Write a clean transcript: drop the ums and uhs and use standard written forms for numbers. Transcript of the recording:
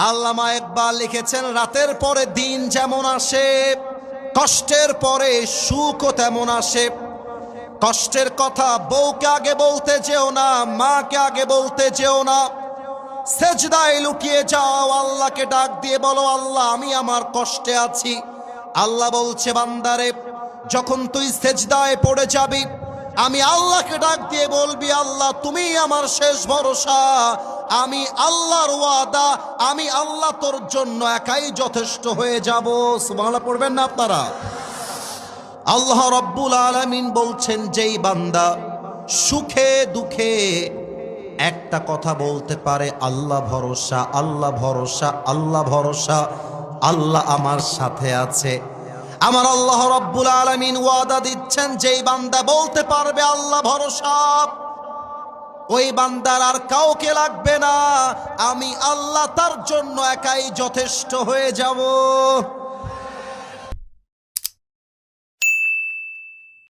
আল্লামা ইকবাল লিখেছেন, রাতের পরে দিন যেমন আসে, কষ্টের পরে সুখও তেমন আসে। কষ্টের কথা বউকে আগে বলতে যেও না, মাকে আগে বলতে যেও না। সেজদায় লুকিয়ে যাও, আল্লাহকে ডাক দিয়ে বলো, আল্লাহ আমি আমার কষ্টে আছি। আল্লাহ বলছে, বান্দারে যখন তুই সেজদায় পড়ে যাবি, আমি আল্লাহকে ডাক দিয়ে বলবি, আল্লাহ তুমি আমার শেষ ভরসা, আমি আল্লাহর ওয়াদা, আমি আল্লাহ তোর জন্য একাই যথেষ্ট হয়ে যাব। সুবহানাল্লাহ পড়বেন না আপনারা? আল্লাহ রাব্বুল আলামিন বলছেন, যেই বান্দা সুখে দুঃখে একটা কথা বলতে পারে, আল্লাহ ভরসা, আল্লাহ ভরসা, আল্লাহ ভরসা, আল্লাহ আমার সাথে আছে। আমার আল্লাহ রাব্বুল আলামিন ওয়াদা দিচ্ছেন, যেই বান্দা বলতে পারবে আল্লাহ ভরসা, ওই বান্দার আর কাউকে লাগবে না, আমি আল্লাহ তার জন্য একাই যথেষ্ট হয়ে যাব।